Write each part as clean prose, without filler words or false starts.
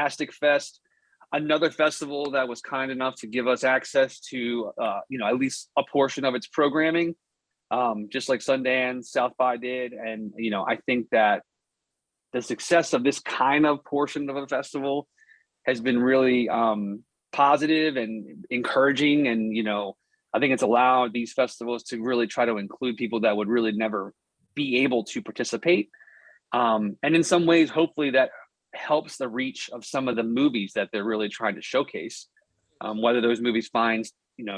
fantastic fest. Another festival that was kind enough to give us access to, at least a portion of its programming, just like Sundance, South by did. And, I think that the success of this kind of portion of a festival has been really positive and encouraging. And, I think it's allowed these festivals to really try to include people that would really never be able to participate. And in some ways, hopefully that helps the reach of some of the movies that they're really trying to showcase, whether those movies find,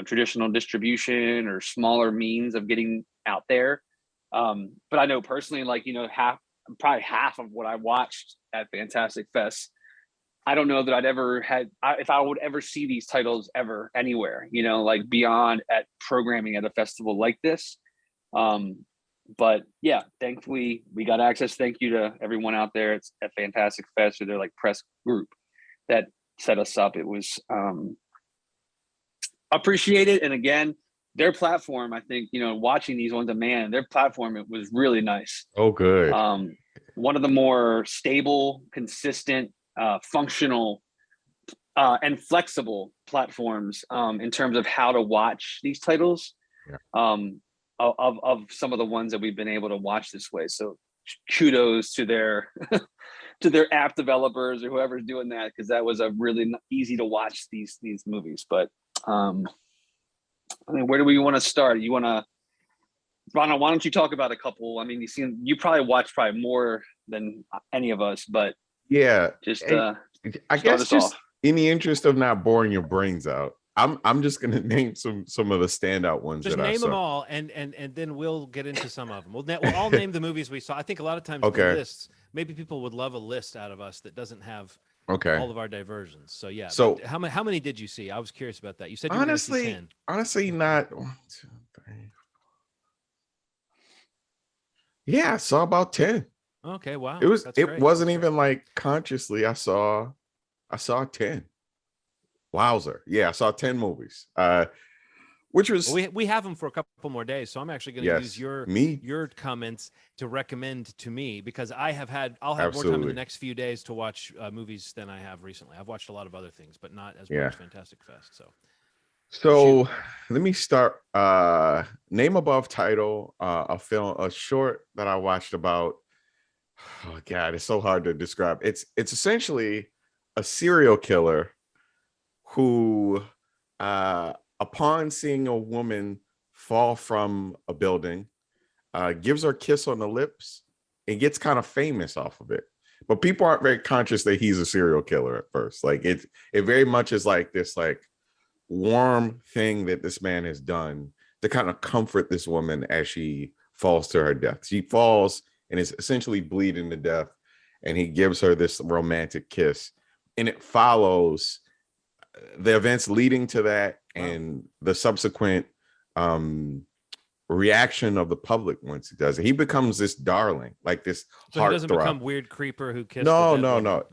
traditional distribution or smaller means of getting out there. But I know personally, probably half of what I watched at Fantastic Fest, I don't know that if I would ever see these titles ever anywhere, beyond at programming at a festival like this. But yeah, thankfully we got access. Thank you to everyone out there at Fantastic Fest or their press group that set us up. It was appreciated. And again, their platform, I think, watching these on demand, their platform, it was really nice. Oh, good. One of the more stable, consistent, functional, and flexible platforms in terms of how to watch these titles. Yeah. Of some of the ones that we've been able to watch this way. So kudos to their to their app developers or whoever's doing that, because that was a really easy to watch these movies. But where do we want to start? You want to, Ronald, why don't you talk about a couple? I mean, you probably watched more than any of us, but yeah, just I guess just in the interest of not boring your brains out, I'm just gonna name some of the standout ones. Just that name I saw. them all, and then we'll get into some of them. We'll all name the movies we saw. I think a lot of times the lists, maybe people would love a list out of us that doesn't have all of our diversions. So yeah. So how many did you see? I was curious about that. You said you honestly, were gonna see 10. Honestly, not 1, 2, 3. Yeah, I saw about 10. Okay, wow. It wasn't even consciously. I saw 10. Wowzer. Yeah, I saw 10 movies. Which was we have them for a couple more days, so I'm actually going to use your comments to recommend to me, because I'll have more time in the next few days to watch movies than I have recently. I've watched a lot of other things, but not as much as Fantastic Fest. So let me start. Name above title, a short that I watched about. Oh God, it's so hard to describe. It's essentially a serial killer who, upon seeing a woman fall from a building, gives her a kiss on the lips and gets kind of famous off of it. But people aren't very conscious that he's a serial killer at first. It very much is this warm thing that this man has done to kind of comfort this woman as she falls to her death. She falls and is essentially bleeding to death, and he gives her this romantic kiss, and it follows the events leading to that and the subsequent reaction of the public once he does it. He becomes this darling, this so he doesn't become weird creeper who kissed no.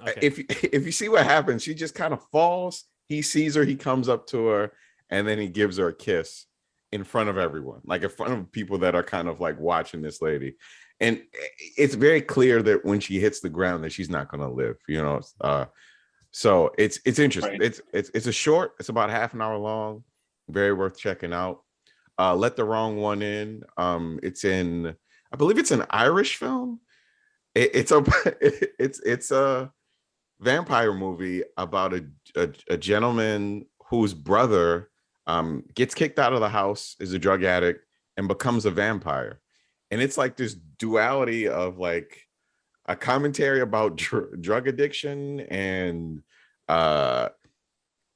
Okay. If you see what happens, she just kind of falls. He sees her, he comes up to her, and then he gives her a kiss in front of everyone, in front of people that are kind of watching this lady. And it's very clear that when she hits the ground that she's not going to live, so it's interesting. Right. It's a short, it's about half an hour long, very worth checking out. Let the Wrong One In. It's I believe it's an Irish film. It's a vampire movie about a gentleman whose brother gets kicked out of the house, is a drug addict, and becomes a vampire. And it's this duality of a commentary about drug addiction, and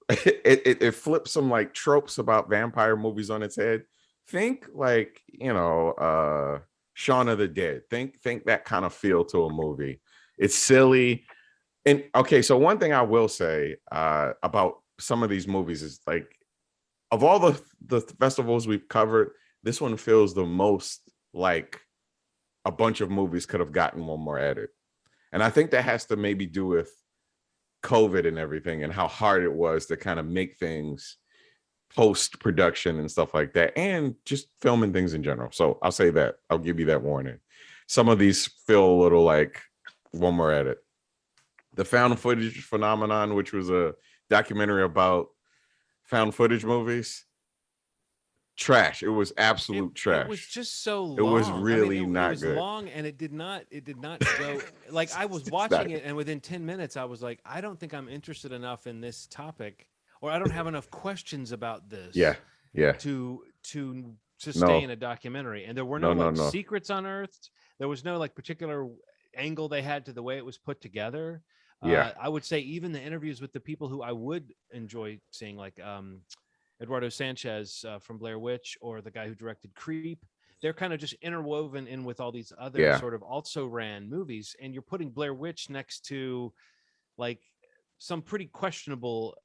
it flips some tropes about vampire movies on its head. Think Shaun of the Dead. Think that kind of feel to a movie. It's silly. And okay, so one thing I will say about some of these movies is of all the festivals we've covered, this one feels the most like a bunch of movies could have gotten one more edit. And I think that has to maybe do with COVID and everything, and how hard it was to kind of make things post-production and stuff like that, and just filming things in general. So I'll say that. I'll give you that warning. Some of these feel a little like one more edit. The found footage phenomenon, which was a documentary about found footage movies. Trash. It was absolute trash. It was just so long. It was really not it was good. long, and it did not go like I was watching it, and within 10 minutes I was like, I don't think I'm interested enough in this topic, or I don't have enough questions about this to sustain a documentary. And there were no secrets unearthed. There was no like particular angle they had to the way it was put together. I would say even the interviews with the people who I would enjoy seeing, like Eduardo Sanchez from Blair Witch, or the guy who directed Creep, they're kind of just interwoven in with all these other sort of also ran movies. And you're putting Blair Witch next to like some pretty questionable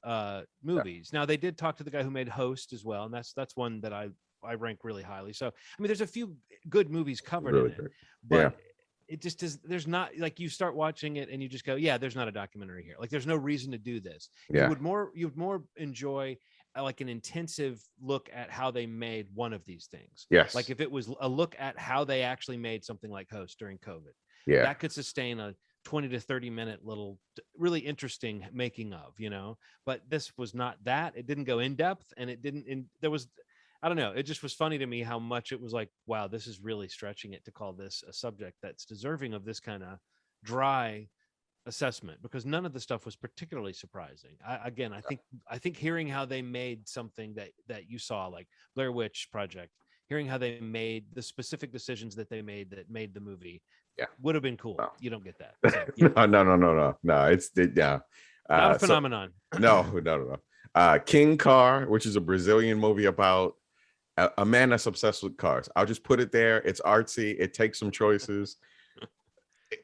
movies. Now they did talk to the guy who made Host as well, and that's one that I rank really highly. So I mean, there's a few good movies covered in it, but it just is. There's not, like, you start watching it and you just go, yeah, there's not a documentary here. Like, there's no reason to do this. You would more enjoy like an intensive look at how they made one of these things. Like if it was a look at how they actually made something like Host during COVID, that could sustain a 20 to 30 minute little really interesting making of, but this was not that. It didn't go in depth, and I don't know. It just was funny to me how much it was like, wow, this is really stretching it to call this a subject that's deserving of this kind of dry assessment, because none of the stuff was particularly surprising. I think hearing how they made something that you saw, like Blair Witch Project, hearing how they made the specific decisions that they made that made the movie would have been cool. You don't get that. So, No. It's not a phenomenon. No. King Car, which is a Brazilian movie about a man that's obsessed with cars. I'll just put it there. It's artsy. It takes some choices.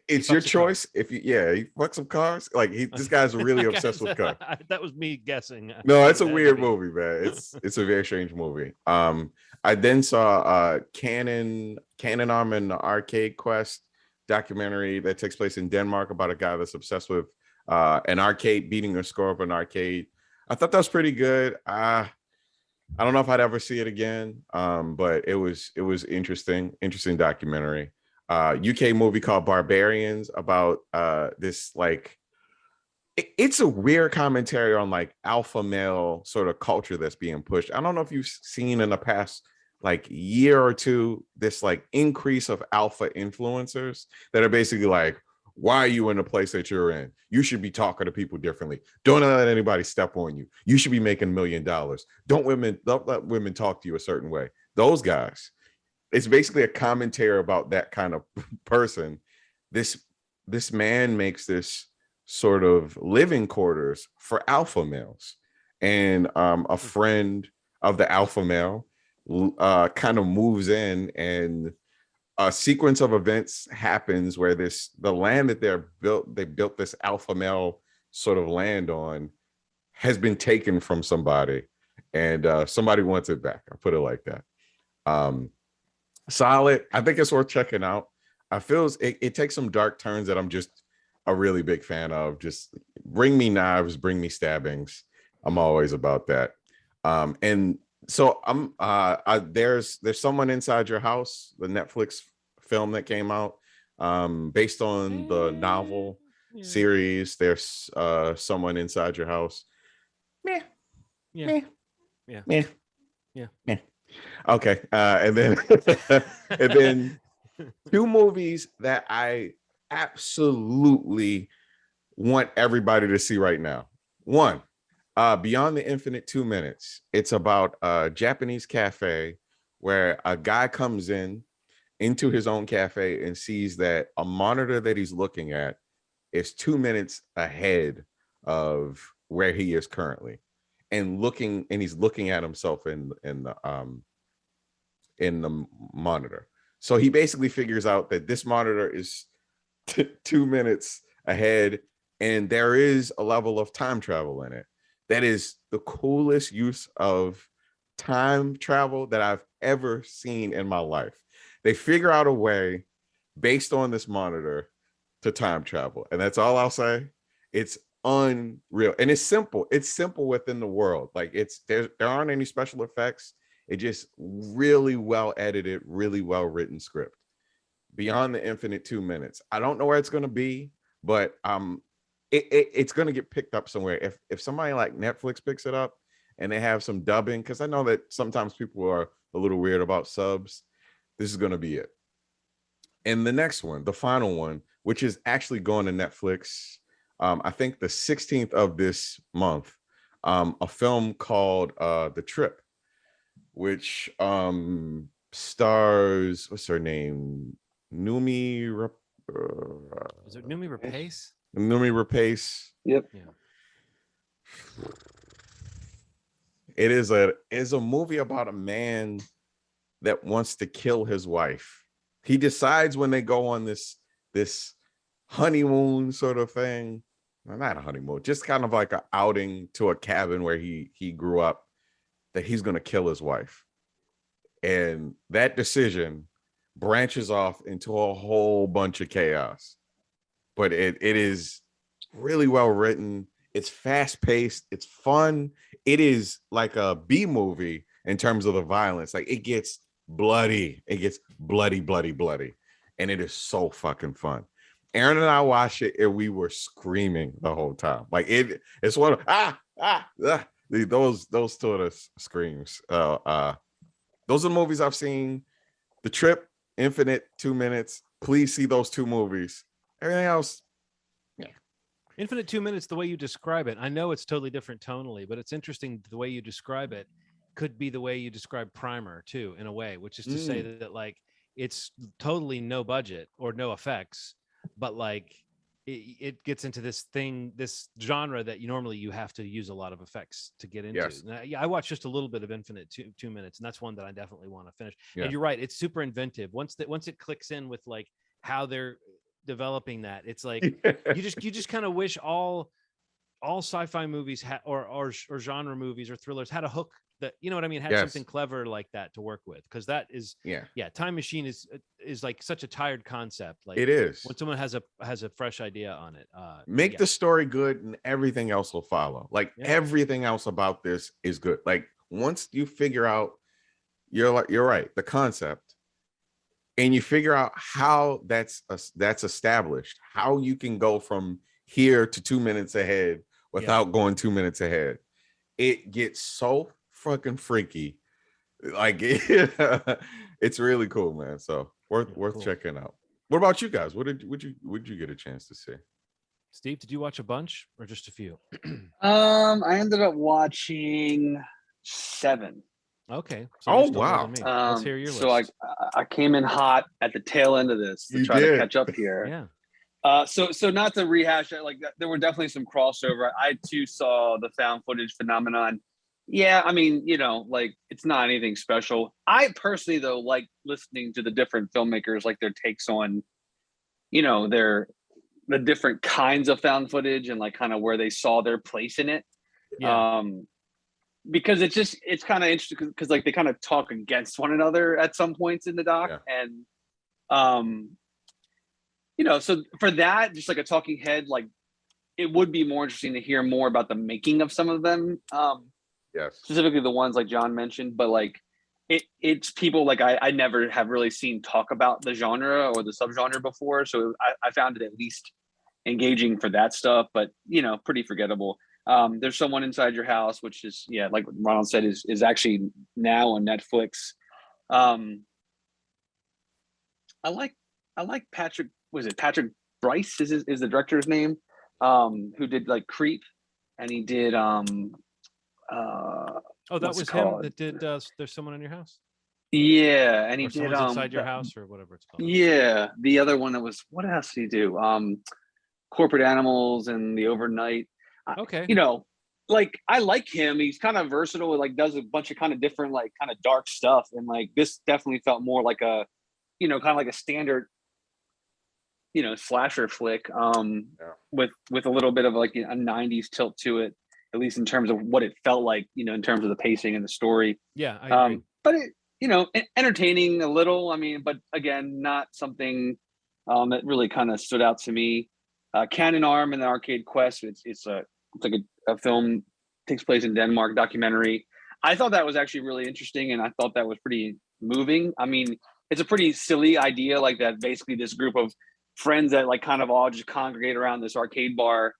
It's your choice. If you fuck some cars. Like this guy's really obsessed with cars. That was me guessing. No, it's a weird movie, man. It's a very strange movie. I then saw Cannon Arm and the Arcade Quest documentary that takes place in Denmark about a guy that's obsessed with an arcade, beating the score of an arcade. I thought that was pretty good. I don't know if I'd ever see it again, but it was interesting documentary. UK movie called Barbarians about this, like, it's a weird commentary on like alpha male sort of culture that's being pushed. I don't know if you've seen in the past like year or two this like increase of alpha influencers that are basically like, why are you in the place that you're in? You should be talking to people differently. Don't let anybody step on you. You should be making $1 million. Don't let women talk to you a certain way. Those guys. It's basically a commentary about that kind of person. This man makes this sort of living quarters for alpha males, and a friend of the alpha male kind of moves in, and a sequence of events happens where the land that they built this alpha male sort of land on has been taken from somebody, and somebody wants it back. I'll put it like that. Solid. I think it's worth checking out. I feel it takes some dark turns that I'm just a really big fan of. Just bring me knives, bring me stabbings. I'm always about that. And so there's Someone Inside Your House, the Netflix film that came out based on the novel series. There's Someone Inside Your House. Okay, and then two movies that I absolutely want everybody to see right now. One, Beyond the Infinite 2 Minutes. It's about a Japanese cafe where a guy comes into his own cafe and sees that a monitor that he's looking at is 2 minutes ahead of where he is currently, and he's looking at himself in the monitor. So he basically figures out that this monitor is 2 minutes ahead, and there is a level of time travel in it. That is the coolest use of time travel that I've ever seen in my life. They figure out a way based on this monitor to time travel, and that's all I'll say. It's unreal, and it's simple. It's simple within the world. Like there aren't any special effects. It just really well edited, really well written script. Beyond the Infinite 2 Minutes. I don't know where it's going to be, but I'm it's going to get picked up somewhere. If somebody like Netflix picks it up and they have some dubbing, because I know that sometimes people are a little weird about subs, this is going to be it. And the next one, the final one, which is actually going to Netflix, I think the 16th of this month, a film called The Trip, which stars, what's her name? Noomi Is it Noomi Rapace? Noomi Rapace. Yep. Yeah. It is a movie about a man that wants to kill his wife. He decides when they go on this honeymoon sort of thing. Well, not a honeymoon, just kind of like an outing to a cabin where he grew up, that he's going to kill his wife. And that decision branches off into a whole bunch of chaos. But it is really well written. It's fast paced. It's fun. It is like a B movie in terms of the violence. Like, it gets bloody. It gets bloody. And it is so fucking fun. Aaron and I watched it and we were screaming the whole time. Like, it's one of those sort of screams. Those are the movies I've seen. The Trip, Infinite, 2 minutes. Please see those two movies. Everything else, yeah. Infinite 2 minutes, the way you describe it, I know it's totally different tonally, but it's interesting the way you describe it could be the way you describe Primer too, in a way, which is to say that like it's totally no budget or no effects, but like it gets into this genre that normally you have to use a lot of effects to get into. Yes. I watched just a little bit of Infinite 2 minutes, and that's one that I definitely want to finish. Yeah. And you're right, it's super inventive. Once it clicks in with like how they're developing that, it's like you just kind of wish all sci-fi movies or genre movies or thrillers had a hook that, you know what I mean, had something clever like that to work with, because that is Time Machine is like such a tired concept. Like, it is when someone has a fresh idea on it. Make the story good and everything else will follow. Like, everything else about this is good. Like, once you figure out, you're right, the concept, and you figure out how that's established, how you can go from here to 2 minutes ahead without going 2 minutes ahead, it gets so fucking freaky. Like, it's really cool, man. So worth checking out. What about you guys? Would you get a chance to see? Steve, did you watch a bunch or just a few? I ended up watching 7. Okay. So wow. Let's hear your list. So I came in hot at the tail end of this to try to catch up here. Yeah. So not to rehash it, like, there were definitely some crossover. I too saw the found footage phenomenon. Yeah, I mean, like, it's not anything special. I personally, though, like listening to the different filmmakers, like their takes on, the different kinds of found footage and like kind of where they saw their place in it. Yeah. Because it's kind of interesting because like they kind of talk against one another at some points in the doc. And so for that, just like a talking head, like, it would be more interesting to hear more about the making of some of them. Specifically the ones like John mentioned, but like it's people like I never have really seen talk about the genre or the subgenre before. So I found it at least engaging for that stuff, but pretty forgettable. There's Someone Inside Your House, which is, like Ronald said, is actually now on Netflix. I like Patrick. Was it Patrick Bryce? Is the director's name? Who did like Creep, and he did that was him that did There's Someone in Your House. Yeah, and he did Inside Your House, or whatever it's called. Yeah, the other one that was, what else did he do? Corporate Animals and The Overnight. Okay. Like, I like him. He's kind of versatile. Like, does a bunch of kind of different, like, kind of dark stuff. And like, this definitely felt more like a, kind of like a standard, slasher flick. With a little bit of like a 90s tilt to it, at least in terms of what it felt like, in terms of the pacing and the story. Yeah, I agree. But it, entertaining a little. I mean, but again, not something that really kind of stood out to me. Cannon Arm and the Arcade Quest. It's like a film, takes place in Denmark, documentary. I thought that was actually really interesting, and I thought that was pretty moving. I mean, it's a pretty silly idea, like that basically this group of friends that like kind of all just congregate around this arcade bar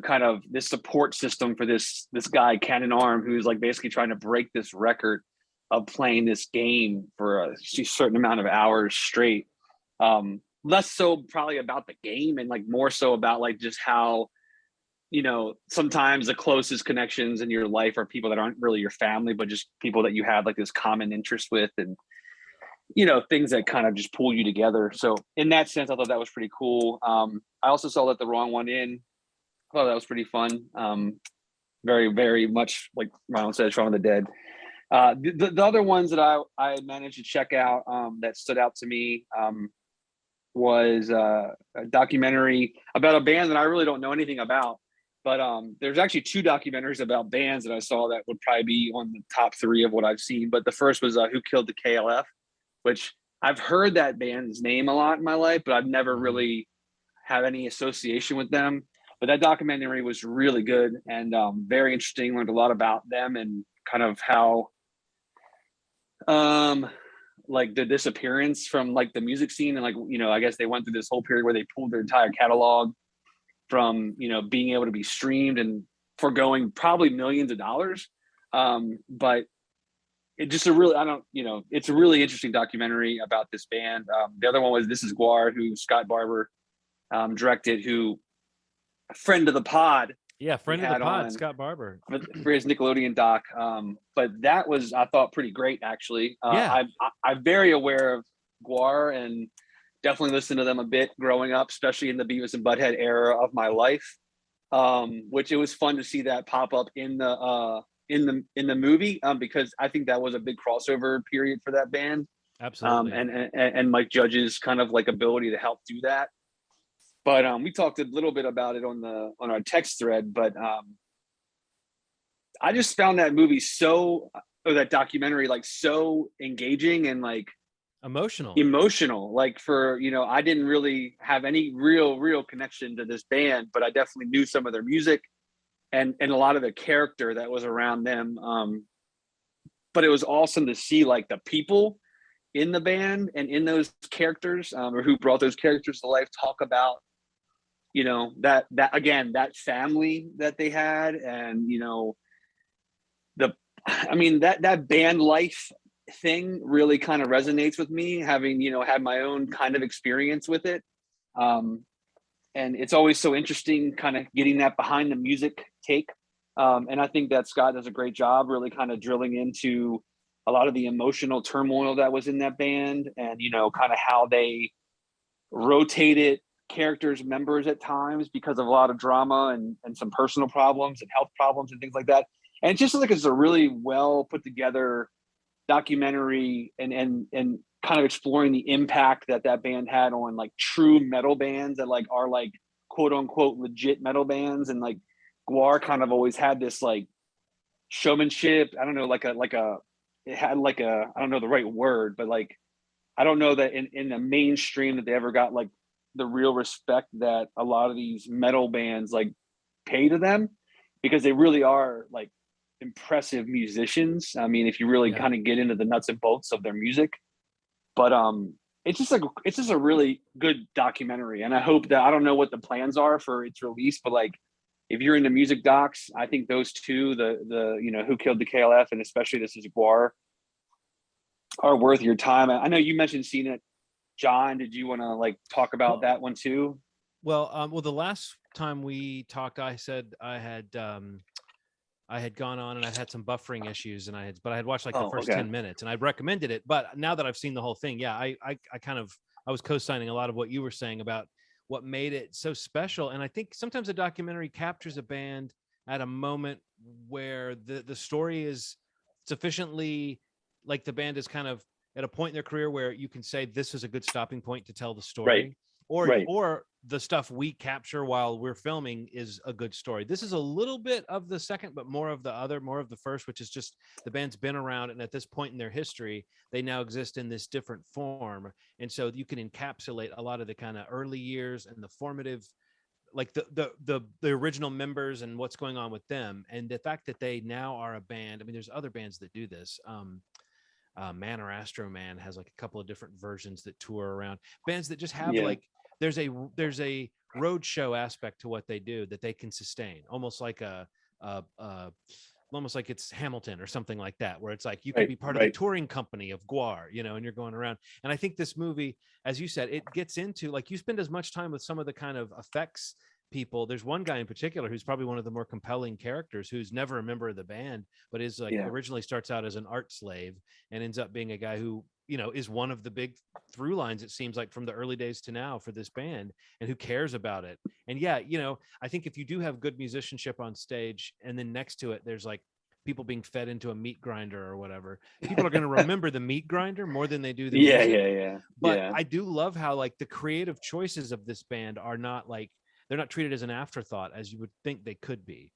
kind of this support system for this guy, Cannon Arm, who's like basically trying to break this record of playing this game for a certain amount of hours straight. Less so probably about the game and like more so about like just how, sometimes the closest connections in your life are people that aren't really your family, but just people that you have like this common interest with, and things that kind of just pull you together. So in that sense, I thought that was pretty cool. I also saw Let the Wrong One In. I thought that was pretty fun. Very, very much like Ronald said, Shaun of the Dead. The other ones that I managed to check out that stood out to me was a documentary about a band that I really don't know anything about. But there's actually 2 documentaries about bands that I saw that would probably be on the top 3 of what I've seen. But the first was Who Killed the KLF, which I've heard that band's name a lot in my life, but I've never really had any association with them. But that documentary was really good and very interesting. Learned a lot about them and kind of how like the disappearance from like the music scene, and like, I guess they went through this whole period where they pulled their entire catalog from, being able to be streamed and foregoing probably millions of dollars. But it just it's a really interesting documentary about this band. The other one was This Is Gwar, who Scott Barber directed, who a friend of the pod. Yeah, friend of the pod, Scott Barber, for his Nickelodeon doc. But that was, I thought, pretty great actually. I'm very aware of Gwar and definitely listened to them a bit growing up, especially in the Beavis and Butthead era of my life. Which it was fun to see that pop up in the movie, because I think that was a big crossover period for that band. Absolutely. And Mike Judge's kind of like ability to help do that. But we talked a little bit about it on our text thread. But I just found that movie that documentary like so engaging and like emotional. Like for I didn't really have any real connection to this band, but I definitely knew some of their music and a lot of the character that was around them. But it was awesome to see like the people in the band and in those characters, or who brought those characters to life, talk about that again, that family that they had, and that band life thing really kind of resonates with me, having had my own kind of experience with it. And it's always so interesting kind of getting that behind the music take. And I think that Scott does a great job really kind of drilling into a lot of the emotional turmoil that was in that band, and kind of how they rotated characters, members at times because of a lot of drama and some personal problems and health problems and things like that. And it's just like it's a really well put together documentary and kind of exploring the impact that band had on like true metal bands that like are like quote unquote legit metal bands. And like Gwar kind of always had this like showmanship. I don't know, it had like a, I don't know the right word, but like I don't know that in the mainstream that they ever got like the real respect that a lot of these metal bands like pay to them, because they really are like impressive musicians. I mean, if you really kind of get into the nuts and bolts of their music. But it's just a really good documentary, and I hope that, I don't know what the plans are for its release, but like if you're into music docs, I think those 2, the Who Killed the KLF and especially This Is Gwar, are worth your time. I know you mentioned seeing it. John, did you want to like talk about that one too? Well, the last time we talked, I said I had gone on and I'd had some buffering issues, and I had watched like the first 10 minutes, and I recommended it. But now that I've seen the whole thing, I was co-signing a lot of what you were saying about what made it so special. And I think sometimes a documentary captures a band at a moment where the story is sufficiently, like the band is kind of at a point in their career where you can say this is a good stopping point to tell the story, or the stuff we capture while we're filming is a good story. This is a little bit of the second, but more of the first, which is just the band's been around, and at this point in their history, they now exist in this different form. And so you can encapsulate a lot of the kind of early years and the formative, like the original members and what's going on with them. And the fact that they now are a band. I mean, there's other bands that do this. Man or Astro Man has like a couple of different versions that tour around, bands that just have like there's a roadshow aspect to what they do that they can sustain, almost like almost like it's Hamilton or something like that, where it's like you can be part of the touring company of Gwar, you know, and you're going around. And I think this movie, as you said, it gets into, like, you spend as much time with some of the kind of effects people. There's one guy in particular who's probably one of the more compelling characters, who's never a member of the band, but is like originally starts out as an art slave and ends up being a guy who, you know, is one of the big through lines, it seems like, from the early days to now for this band, and who cares about it. And yeah, you know, I think if you do have good musicianship on stage, and then next to it there's like people being fed into a meat grinder or whatever, people are going to remember the meat grinder more than they do the music. But I do love how, like, the creative choices of this band are not like, they're not treated as an afterthought as you would think they could be.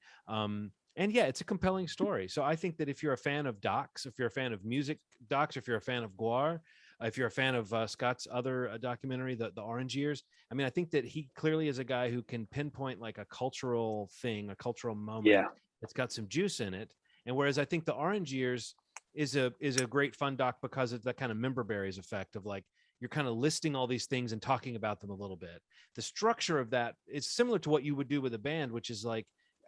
And yeah, it's a compelling story. So I think that if you're a fan of docs, if you're a fan of music docs, if you're a fan of Gwar, if you're a fan of Scott's other documentary, the Orange Years, I mean, I think that he clearly is a guy who can pinpoint like a cultural thing, a cultural moment that's got some juice in it. And whereas I think the Orange Years is a great fun doc because of that kind of member berries effect of like, you're kind of listing all these things and talking about them a little bit. The structure of that is similar to what you would do with a band, which is like,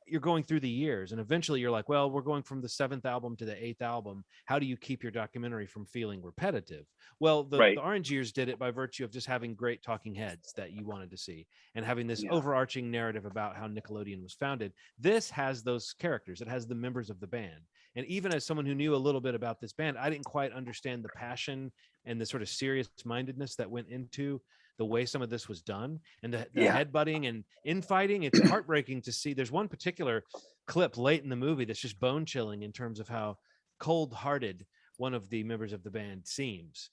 you're going through the years and eventually you're like, well, we're going from the 7th album to the 8th album. How do you keep your documentary from feeling repetitive? Well, the Orange Years did it by virtue of just having great talking heads that you wanted to see and having this overarching narrative about how Nickelodeon was founded. This has those characters. It has the members of the band. And even as someone who knew a little bit about this band, I didn't quite understand the passion and the sort of serious mindedness that went into the way some of this was done, and the headbutting and infighting. It's heartbreaking to see. There's one particular clip late in the movie that's just bone chilling in terms of how cold-hearted one of the members of the band seems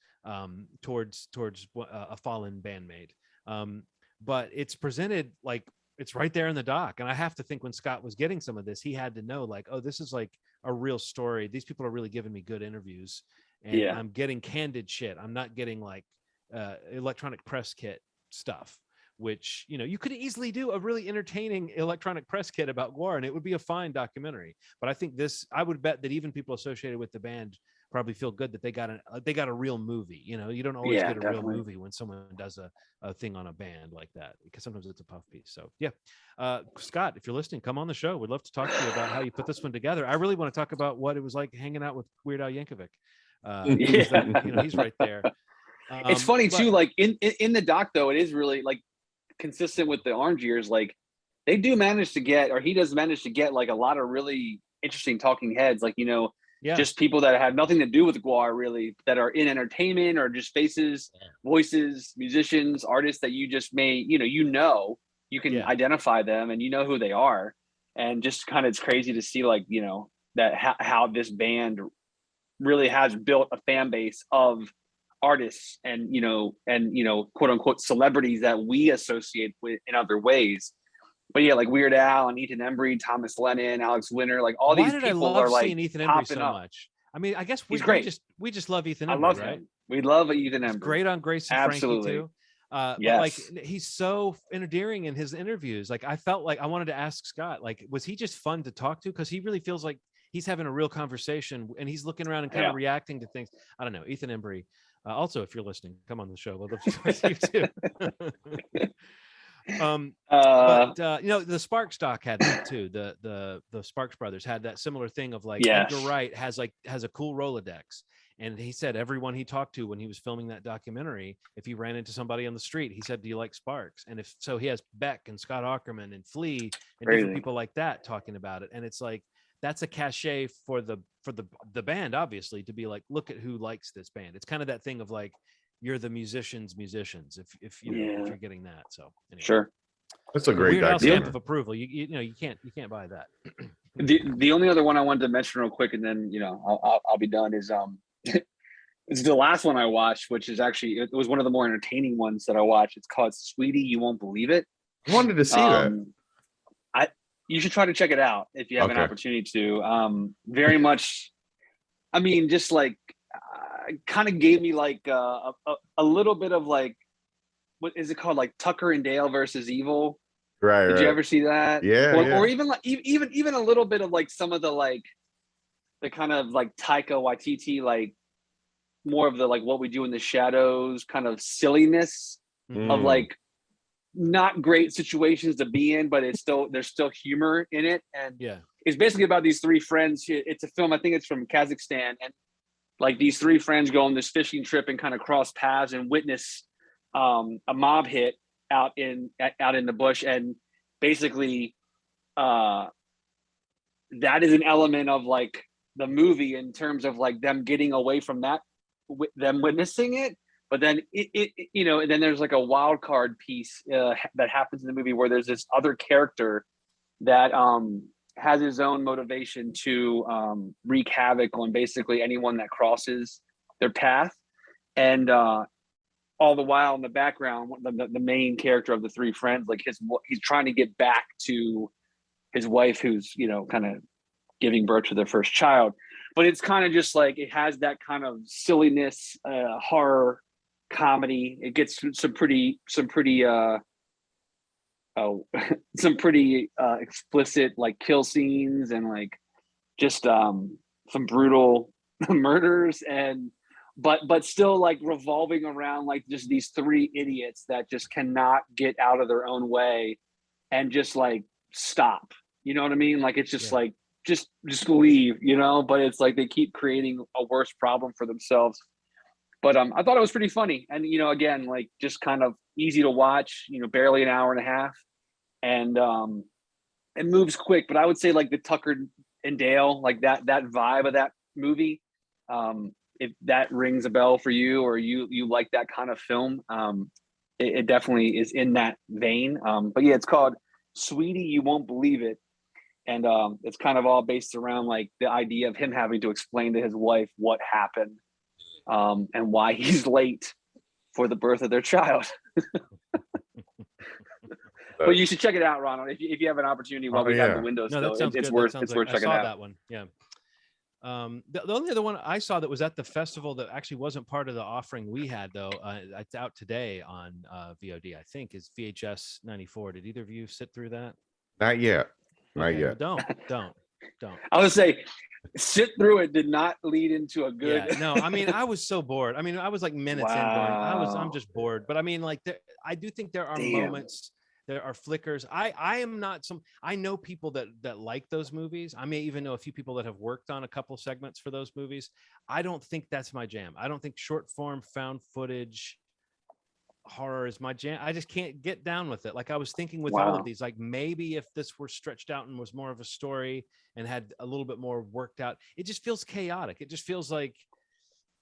towards a fallen bandmate. But it's presented like it's right there in the doc. And I have to think when Scott was getting some of this, he had to know like, oh, this is like a real story. These people are really giving me good interviews, and I'm getting candid shit. I'm not getting like electronic press kit stuff, which, you know, you could easily do a really entertaining electronic press kit about Gwar and it would be a fine documentary. But I think this, I would bet that even people associated with the band probably feel good that they got a real movie. You know, you don't always get a real movie when someone does a thing on a band like that, because sometimes it's a puff piece. So Scott, if you're listening, come on the show. We'd love to talk to you about how you put this one together. I really want to talk about what it was like hanging out with Weird Al Yankovic. You know, he's right there. It's funny too, like in the doc though, it is really like consistent with the Orange Years. Like they do manage to get, or he does manage to get, like a lot of really interesting talking heads, like, you know, just people that have nothing to do with Gwar really, that are in entertainment or just faces, voices, musicians, artists that you just may, you can identify them and you know who they are. And just kind of, it's crazy to see, like, you know, that how this band really has built a fan base of artists and quote unquote celebrities that we associate with in other ways. But yeah, like Weird Al and Ethan Embry, Thomas Lennon, Alex Winter, like all these people are like seeing Ethan Embry so much. I mean, I guess we just love Ethan Embry. I love right? Him. We love Ethan Embry. He's great on Grace and Frankie too. But like, he's so endearing in his interviews. Like, I felt like I wanted to ask Scott, like, was he just fun to talk to? Because he really feels like he's having a real conversation and he's looking around and kind of reacting to things. I don't know, Ethan Embry. Also, if you're listening, come on the show. We'd love to talk to you too. You know, the Sparks doc had that too. The Sparks brothers had that similar thing of like, Edgar Wright has a cool Rolodex, and he said everyone he talked to when he was filming that documentary, if he ran into somebody on the street, he said, "Do you like Sparks?" And if so, he has Beck and Scott Aukerman and Flea and different people like that talking about it, and it's like, that's a cachet for the band, obviously, to be like, look at who likes this band. It's kind of that thing of like, you're the musicians if you're getting that. So anyway. Sure, that's a great stamp of approval. You can't buy that. The only other one I wanted to mention real quick, and then I'll be done, is it's the last one I watched, which is actually, it was one of the more entertaining ones that I watched. It's called Sweetie, You Won't Believe It. I wanted to see that. You should try to check it out if you have an opportunity to. Very much, I mean, just like kind of gave me like a little bit of like, what is it called? Like Tucker and Dale versus Evil. Right. Did you ever see that? Yeah. Or even like even a little bit of like some of the like the kind of like Taika Waititi, like more of the like What We Do in the Shadows kind of silliness of like not great situations to be in, but there's still humor in it. And it's basically about these three friends. It's a film, I think it's from Kazakhstan, and like these three friends go on this fishing trip and kind of cross paths and witness a mob hit out in the bush. And basically that is an element of like the movie in terms of like them getting away from that, them witnessing it. But then and then there's like a wild card piece that happens in the movie where there's this other character that has his own motivation to wreak havoc on basically anyone that crosses their path. And all the while in the background, the main character of the three friends, like he's trying to get back to his wife, who's, kind of giving birth to their first child. But it's kind of just like, it has that kind of silliness, horror comedy. It gets some pretty explicit like kill scenes and like just some brutal murders, and but still like revolving around like just these three idiots that just cannot get out of their own way and just like stop. You know what I mean? Like it's just like just leave, but it's like they keep creating a worse problem for themselves. But I thought it was pretty funny. And, again, like just kind of easy to watch, barely an hour and a half. And it moves quick. But I would say like the Tucker and Dale, like that vibe of that movie, if that rings a bell for you or you like that kind of film, it definitely is in that vein. But yeah, it's called Sweetie, You Won't Believe It. And it's kind of all based around like the idea of him having to explain to his wife what happened. And why he's late for the birth of their child. But you should check it out, Ronald, if you have an opportunity while we have the window still. It's worth checking out. That one, yeah. The only other one I saw that was at the festival that actually wasn't part of the offering we had, though, it's out today on VOD, I think, is VHS 94. Did either of you sit through that? Not yet. Not yet. Well, don't. I would say sit through it did not lead into a good. Yeah, no, I mean, I was so bored. I mean, I was like minutes in going, I'm just bored. But I mean, like, I do think there are moments, there are flickers. I am not I know people that like those movies. I may even know a few people that have worked on a couple segments for those movies. I don't think that's my jam. I don't think short form found footage horror is my jam. I just can't get down with it. Like I was thinking with all of these, like maybe if this were stretched out and was more of a story and had a little bit more worked out, it just feels chaotic. It just feels like,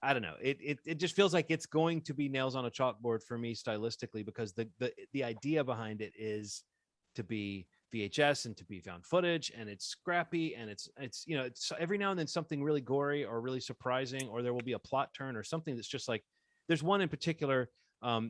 I don't know. It just feels like it's going to be nails on a chalkboard for me stylistically, because the idea behind it is to be VHS and to be found footage, and it's scrappy, and it's every now and then something really gory or really surprising, or there will be a plot turn or something that's just like, there's one in particular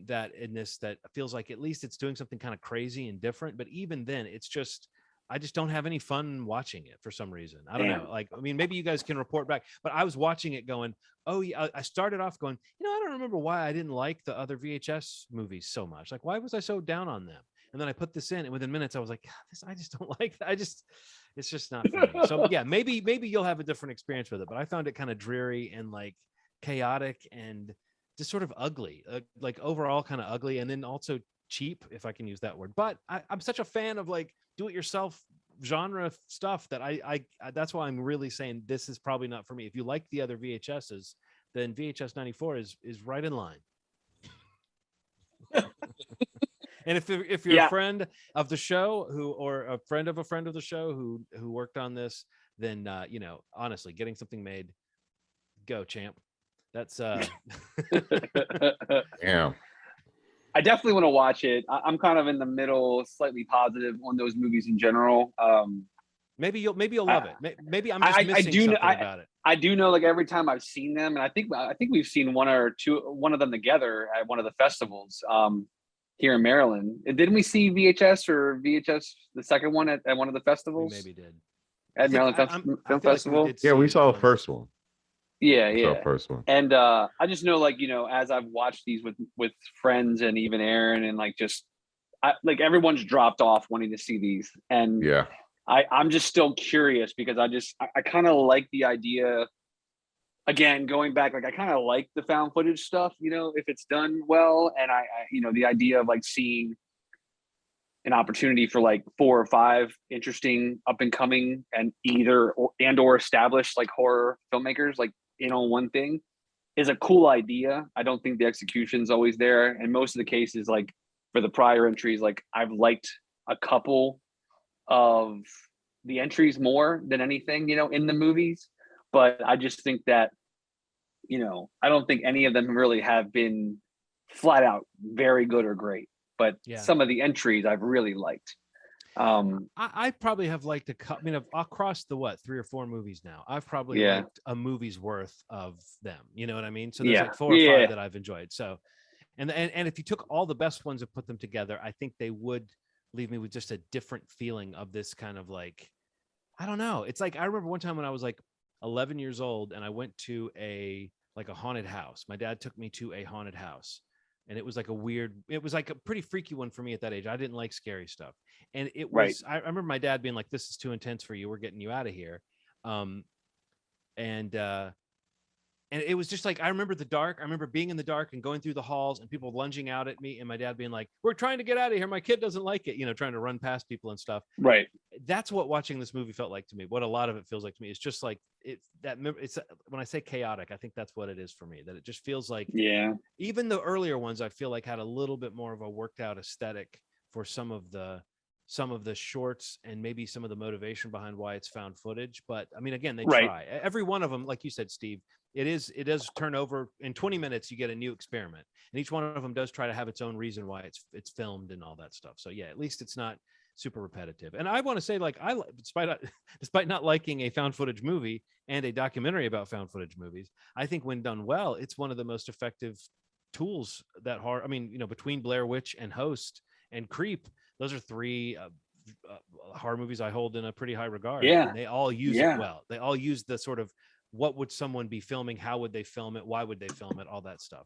that in this that feels like at least it's doing something kind of crazy and different, but even then it's just, I just don't have any fun watching it for some reason. I don't know. Like, I mean, maybe you guys can report back, but I was watching it going, oh yeah, I started off going, I don't remember why I didn't like the other VHS movies so much. Like, why was I so down on them? And then I put this in, and within minutes I was like, I just don't like that. It's just not for me. So yeah, maybe you'll have a different experience with it, but I found it kind of dreary and like chaotic and just sort of ugly, like overall kind of ugly, and then also cheap, if I can use that word. But I'm such a fan of like do-it-yourself genre stuff that I that's why I'm really saying this is probably not for me. If you like the other VHSs, then VHS 94 is right in line. And if you're a friend of the show or a friend of the show who worked on this, then honestly, getting something made, go champ. That's yeah. I definitely want to watch it. I'm kind of in the middle, slightly positive on those movies in general. Maybe you'll love it. Maybe I'm just missing something about it. I do know, like every time I've seen them, and I think we've seen one of them together at one of the festivals here in Maryland. Didn't we see VHS the second one at one of the festivals? We maybe did. At Maryland Film Festival. Yeah, we saw the first one. Yeah. First one. And I just know, like, as I've watched these with friends and even Aaron, and like like everyone's dropped off wanting to see these, and yeah, I'm just still curious because I kind of like the idea. Again, going back, like I kind of like the found footage stuff, if it's done well, and I the idea of like seeing an opportunity for like 4 or 5 interesting up and coming and or established like horror filmmakers like in on one thing is a cool idea. I don't think the execution's always there. And most of the cases, like for the prior entries, like I've liked a couple of the entries more than anything, in the movies. But I just think that, I don't think any of them really have been flat out very good or great. But some of the entries I've really liked. I probably have liked across the 3 or 4 movies now. I've probably liked a movie's worth of them. You know what I mean? So there's like 4 or 5 that I've enjoyed. So, and if you took all the best ones and put them together, I think they would leave me with just a different feeling of this kind of like, I don't know. It's like I remember one time when I was like 11 years old and I went to a haunted house. My dad took me to a haunted house. And it was like a pretty freaky one for me at that age. I didn't like scary stuff. And it was, I remember my dad being like, this is too intense for you. We're getting you out of here. And it was just like, I remember the dark. I remember being in the dark and going through the halls and people lunging out at me and my dad being like, we're trying to get out of here. My kid doesn't like it, trying to run past people and stuff. Right. That's what watching this movie felt like to me. What a lot of it feels like to me is just like it's when I say chaotic, I think that's what it is for me, that it just feels like, even the earlier ones, I feel like had a little bit more of a worked out aesthetic for some of the shorts and maybe some of the motivation behind why it's found footage. But I mean, again, they try. Every one of them, like you said, Steve, it does turn over in 20 minutes. You get a new experiment, and each one of them does try to have its own reason why it's filmed and all that stuff. So yeah, at least it's not super repetitive. And I want to say, like, despite not liking a found footage movie and a documentary about found footage movies, I think when done well, it's one of the most effective tools that horror. I mean, between Blair Witch and Host and Creep, those are 3 horror movies I hold in a pretty high regard. Yeah. And they all use it well. They all use the sort of, what would someone be filming? How would they film it? Why would they film it? All that stuff.